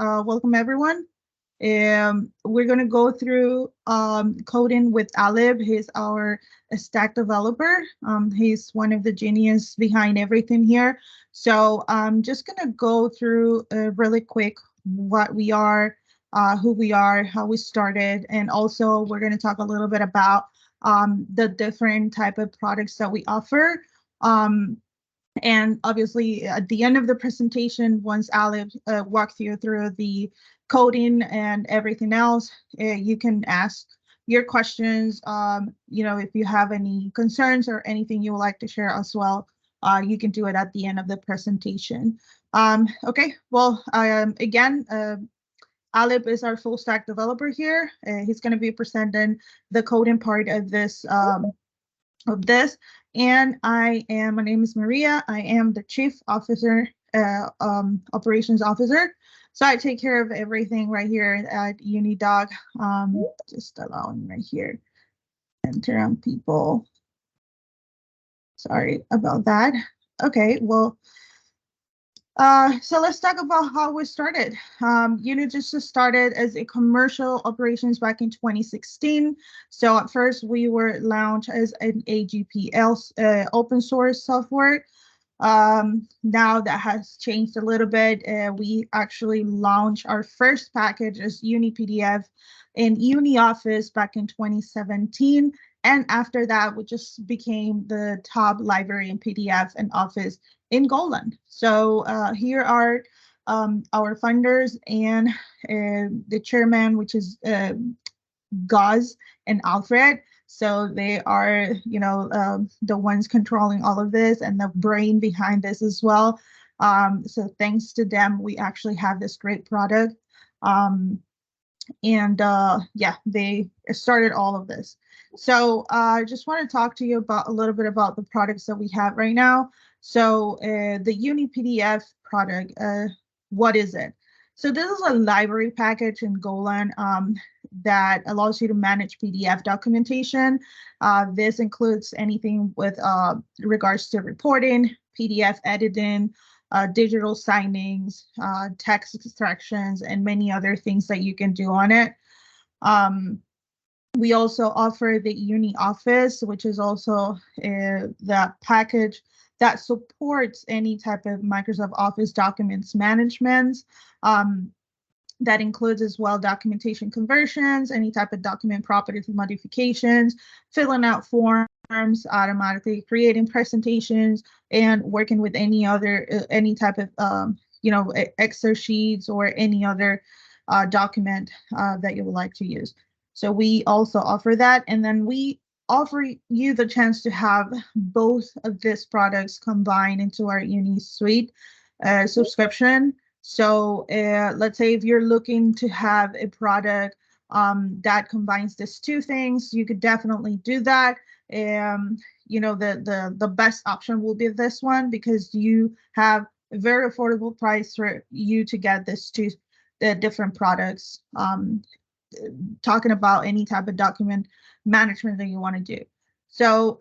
Welcome everyone. We're going to go through coding with Alib. He's our stack developer. He's one of the genius behind everything here. So I'm just going to go through really quick what we are, who we are, how we started, and also we're going to talk a little bit about the different type of products that we offer. And obviously, at the end of the presentation, once Alib walks you through the coding and everything else, you can ask your questions. If you have any concerns or anything you would like to share as well, you can do it at the end of the presentation. Okay, well, again, Alib is our full stack developer here. He's going to be presenting the coding part of this. And my name is Maria. I am the Chief Officer, Operations Officer. So I take care of everything right here at UniDoc. Just allow me right here. Enter on people. Sorry about that. Okay, well, so let's talk about how we started. UniDoc started as a commercial operations back in 2016. So at first we were launched as an AGPL open source software. Now that has changed a little bit. We actually launched our first package as UniPDF in UniOffice back in 2017. And after that, we just became the top library in PDF and Office in Golang. So here are our funders and the chairman, which is Gaz and Alfred. So they are, the ones controlling all of this and the brain behind this as well. So thanks to them, we actually have this great product. They started all of this. So I just want to talk to you about a little bit about the products that we have right now. So the UniPDF product, what is it? So this is a library package in Golang that allows you to manage PDF documentation. This includes anything with regards to reporting, PDF editing, digital signings, text extractions, and many other things that you can do on it. We also offer the UniOffice, which is also the package that supports any type of Microsoft Office documents management. That includes as well documentation conversions, any type of document properties modifications, filling out forms, automatically creating presentations, and working with any other any type of Excel sheets or any other document that you would like to use. So we also offer that, and then we offer you the chance to have both of these products combined into our Uni Suite subscription. So let's say if you're looking to have a product that combines these two things, you could definitely do that. The best option will be this one because you have a very affordable price for you to get these two different products. Talking about any type of document management that you want to do. So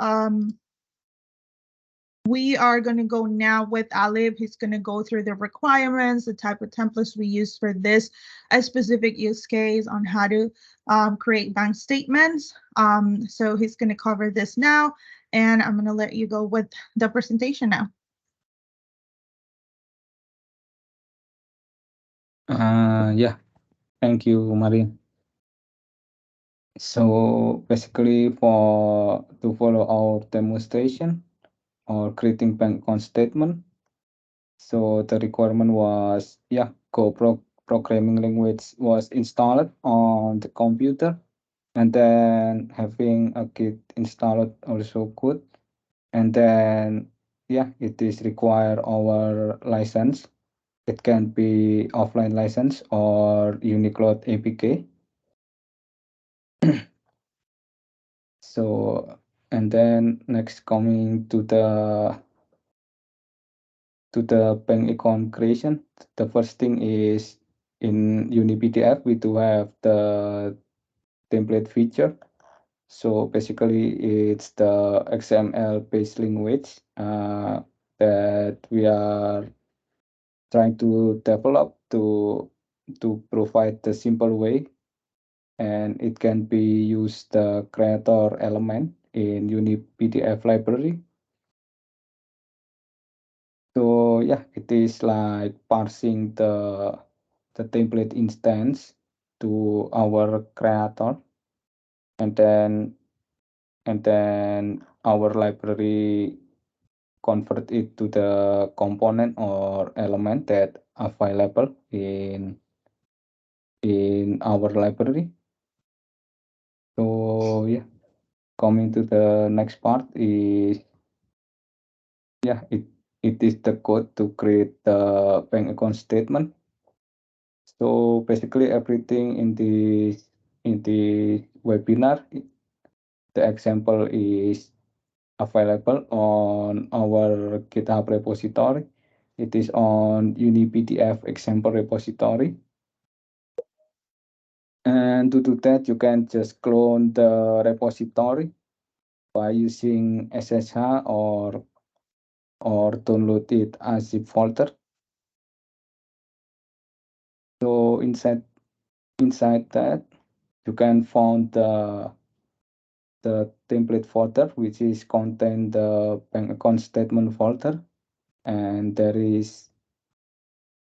we are going to go now with Alib. He's going to go through the requirements, the type of templates we use for this, a specific use case on how to create bank statements. So he's going to cover this now, and I'm going to let you go with the presentation now. Yeah, thank you, Maria. So basically to follow our demonstration or creating bank account statement. So the requirement was, Go programming language was installed on the computer, and then having a Git installed also good. And then, it is require our license. It can be offline license or Unicloud APK. So, and then next coming to the bank account creation, the first thing is in UniPDF we do have the template feature. So basically it's the XML based language that we are trying to develop to to provide the simple way, and it can be used the creator element in UniPDF library. So yeah, it is like parsing the template instance to our creator, and then our library convert it to the component or element that available in our library. So yeah, coming to the next part is, yeah, it is the code to create the bank account statement. So basically everything in the webinar, the example is available on our GitHub repository. It is on UniPDF example repository. And to do that, you can just clone the repository by using SSH or download it as zip folder. So inside that, you can find the template folder, which is contain the bank account statement folder, and there is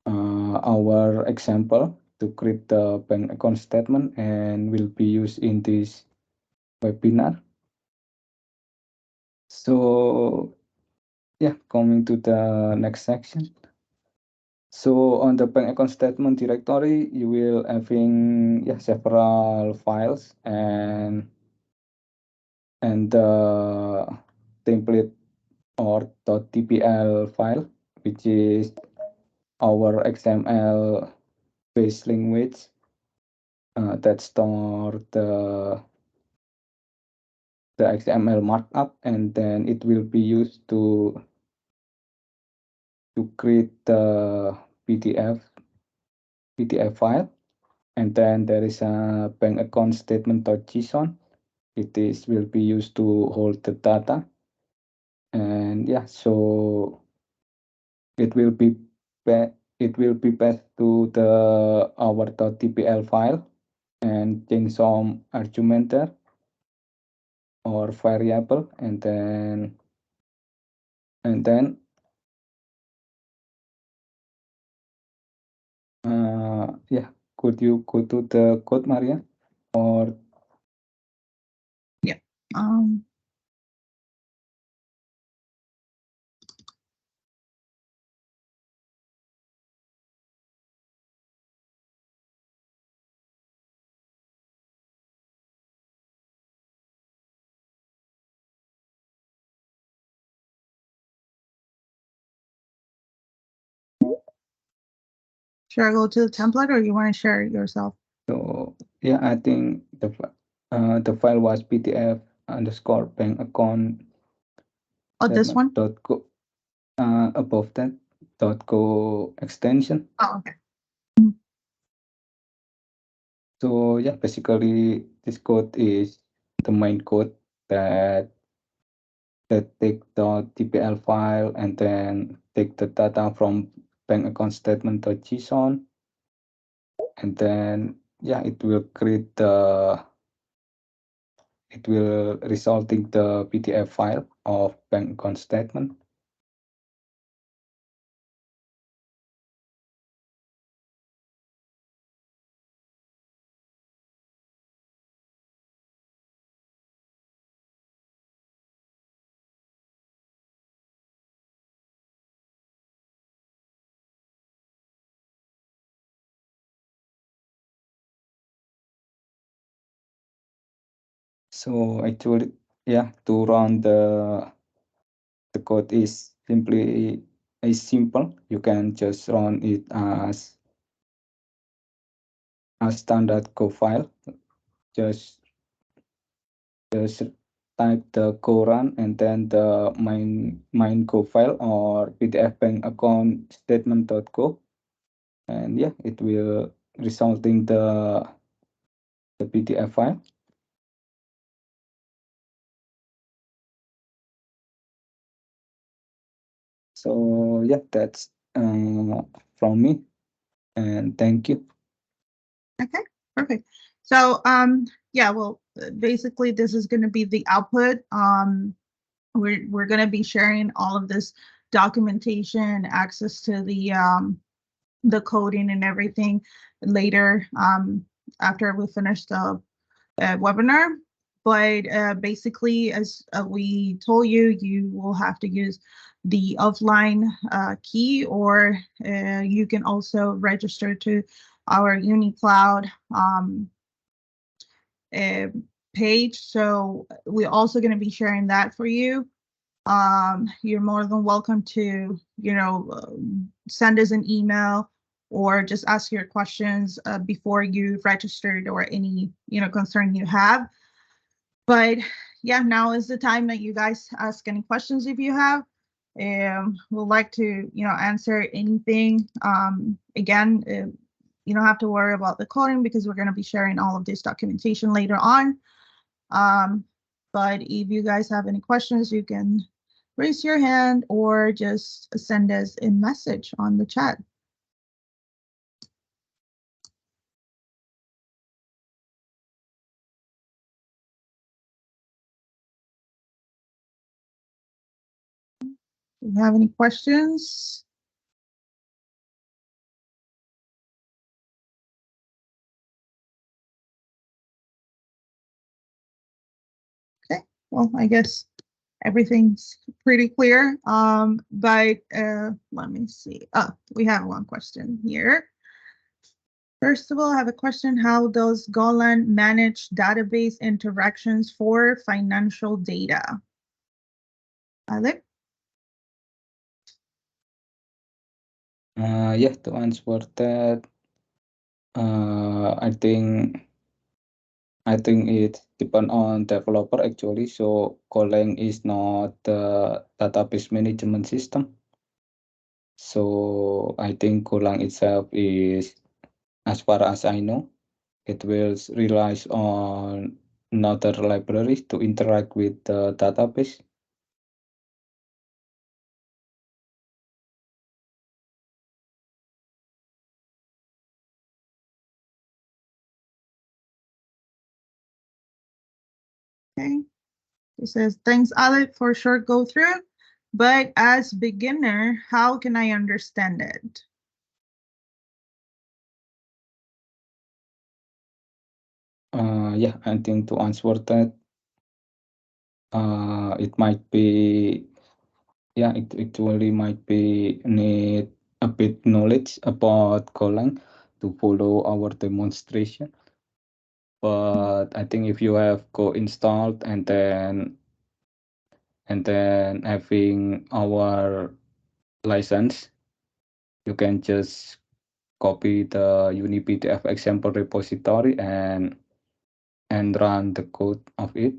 our example to create the bank account statement and will be used in this webinar. So yeah, coming to the next section. So on the bank account statement directory, you will having, yeah, several files and the template or .tpl file, which is our XML based language that store the XML markup, and then it will be used to create the PDF file. And then there is a bank account statement.json. It is will be used to hold the data. And yeah, so it will be it will be passed to the our .tpl file and change some argument there or variable, and then yeah, could you go to the code, Maria, or Yeah. Um, should I go to the template or you want to share it yourself? so yeah, I think the file was pdf underscore bank account Oh, this statement one? dot go, above that dot go extension. Oh, okay. Mm. So yeah, basically this code is the main code that take the tpl file and then take the data from bank account statement.json, and then yeah, it will resulting the pdf file of bank account statement. So actually, yeah, to run the code is simple. You can just run it as a standard code file. Just just type the code run and then the main code file or pdf bank account statement.co, and yeah, it will resulting the pdf file. So yeah, that's from me, and thank you. Okay, perfect. So yeah, well, basically this is going to be the output. We're going to be sharing all of this documentation, access to the coding and everything later, after we finish the webinar. But basically, as we told you, you will have to use the offline key, or you can also register to our UniCloud uh, page. So we're also going to be sharing that for you. You're more than welcome to, send us an email or just ask your questions before you registered, or any, concern you have. But yeah, now is the time that you guys ask any questions if you have. We'd like to, answer anything. Again, you don't have to worry about the coding because we're going to be sharing all of this documentation later on. But if you guys have any questions, you can raise your hand or just send us a message on the chat. Do you have any questions? Okay, well, I guess everything's pretty clear. But let me see. Oh, we have one question here. First of all, I have a question. How does Golang manage database interactions for financial data? Alec? Yeah, to answer that, I think it depends on developer actually. So Golang is not the database management system. So I think Golang itself is, as far as I know, it will relies on another libraries to interact with the database. Okay. It says, thanks, Alec, for a short go through. But as beginner, how can I understand it? Yeah, I think to answer that, it might be, yeah, it actually might be need a bit knowledge about Golang to follow our demonstration. But I think if you have Go installed and then having our license, you can just copy the UniPDF example repository and run the code of it.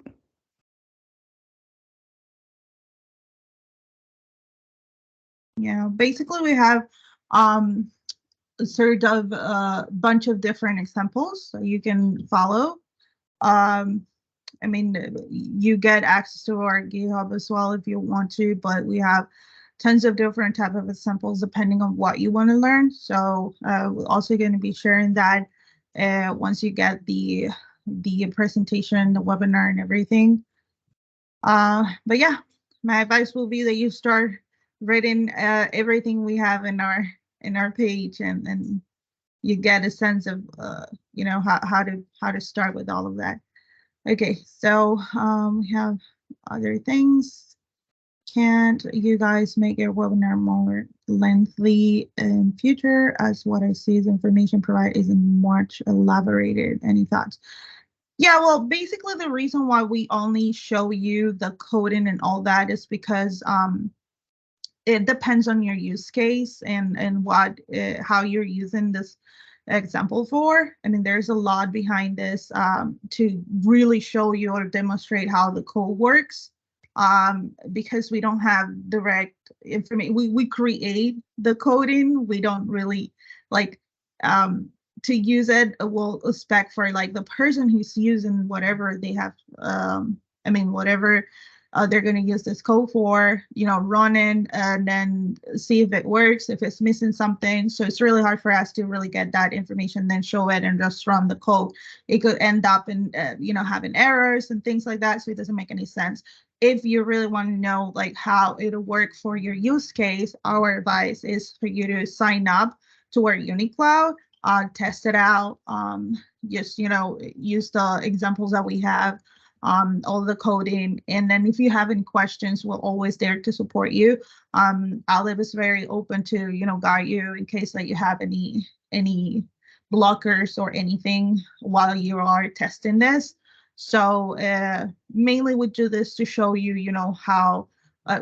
Yeah, basically we have a sort of bunch of different examples so you can follow. I mean, you get access to our GitHub as well if you want to, but we have tons of different type of examples depending on what you want to learn. So we're also going to be sharing that once you get the presentation, the webinar, and everything. But yeah, my advice will be that you start reading everything we have in our page, and you get a sense of how to start with all of that. Okay, so we have other things. Can't you guys make your webinar more lengthy in future, as what I see is information provided isn't much elaborated? Any thoughts? Yeah, well, basically the reason why we only show you the coding and all that is because it depends on your use case and what how you're using this example for. I mean, there's a lot behind this to really show you or demonstrate how the code works, because we don't have direct information. We create the coding. We don't really like to use it. We'll spec for like the person who's using whatever they have. I mean, whatever they're going to use this code for, running and then see if it works, if it's missing something. So it's really hard for us to really get that information, then show it and just run the code. It could end up in, having errors and things like that. So it doesn't make any sense. If you really want to know like how it'll work for your use case, our advice is for you to sign up to our UniCloud, test it out, just, use the examples that we have, all the coding. And then if you have any questions, we're always there to support you. Olive is very open to, guide you in case that you have any blockers or anything while you are testing this. So mainly we do this to show you, how,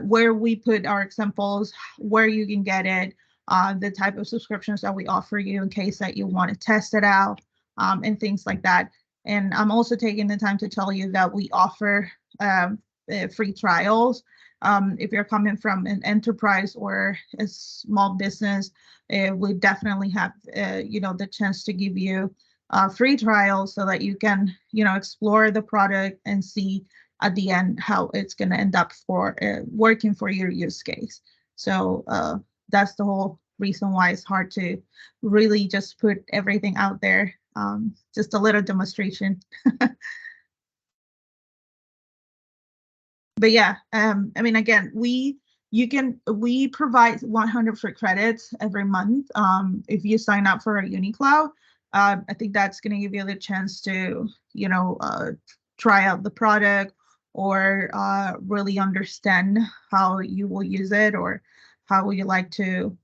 where we put our examples, where you can get it, the type of subscriptions that we offer you in case that you want to test it out, and things like that. And I'm also taking the time to tell you that we offer free trials. If you're coming from an enterprise or a small business, we definitely have, the chance to give you free trials so that you can, explore the product and see at the end how it's going to end up for working for your use case. So that's the whole reason why it's hard to really just put everything out there. Just a little demonstration. But yeah, again, we provide 100 free credits every month. If you sign up for a UniCloud, I think that's going to give you the chance to, try out the product, or really understand how you will use it, or how would you like to,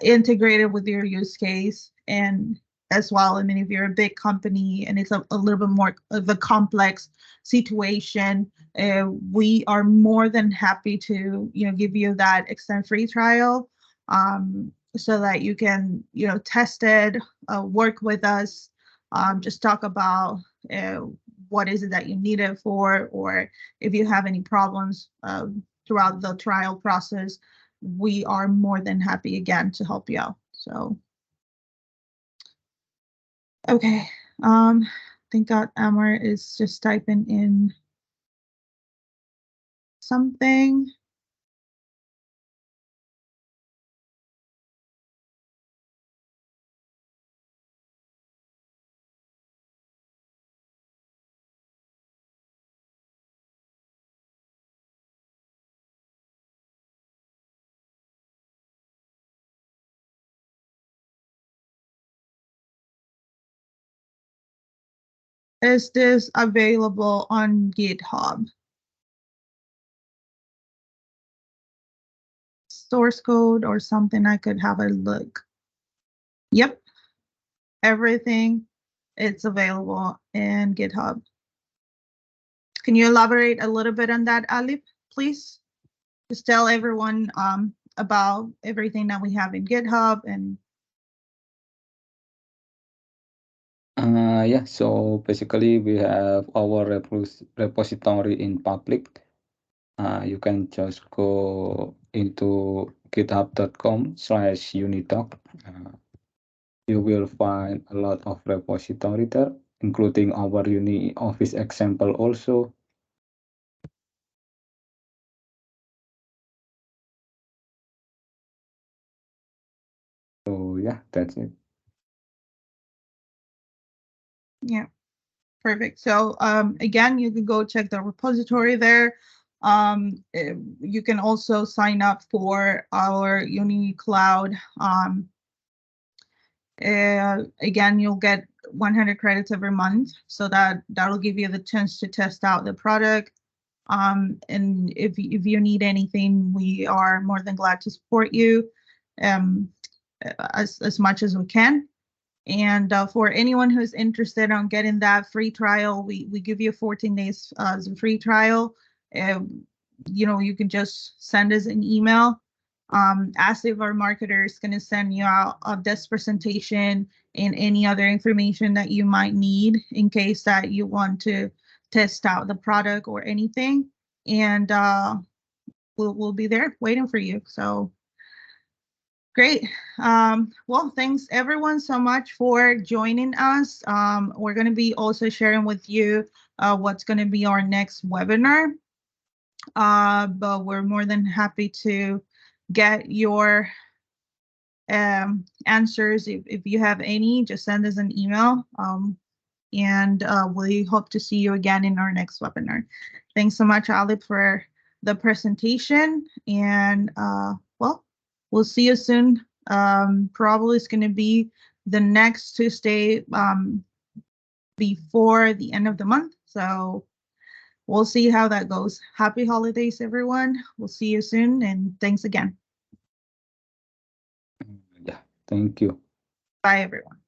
integrate it with your use case. And as well, if you're a big company and it's a little bit more of a complex situation, we are more than happy to, give you that extend free trial, so that you can, test it, work with us, just talk about what is it that you need it for, or if you have any problems throughout the trial process, we are more than happy again to help you out. So, okay. I think that Amar is just typing in something. Is this available on GitHub? Source code or something I could have a look. Yep, everything, it's available in GitHub. Can you elaborate a little bit on that, Alip, please? Just tell everyone about everything that we have in GitHub. And Yeah, so basically we have our repository in public. You can just go into github.com/UniDoc. You will find a lot of repository there, including our Uni Office example also. So yeah, that's it. yeah, perfect. So again, you can go check the repository there. You can also sign up for our UniCloud. Again, you'll get 100 credits every month, so that'll give you the chance to test out the product. And if you need anything, we are more than glad to support you as much as we can. And for anyone who's interested on getting that free trial, we give you 14 days as a free trial. You can just send us an email. As if our marketer is going to send you out this presentation and any other information that you might need in case that you want to test out the product or anything. And we'll be there waiting for you. So great. Well, thanks everyone so much for joining us. We're going to be also sharing with you what's going to be our next webinar. But we're more than happy to get your answers. If you have any, just send us an email. And we hope to see you again in our next webinar. Thanks so much, Ali, for the presentation. And well, we'll see you soon. Probably it's going to be the next Tuesday before the end of the month. So we'll see how that goes. Happy holidays, everyone. We'll see you soon. And thanks again. Yeah, thank you. Bye, everyone.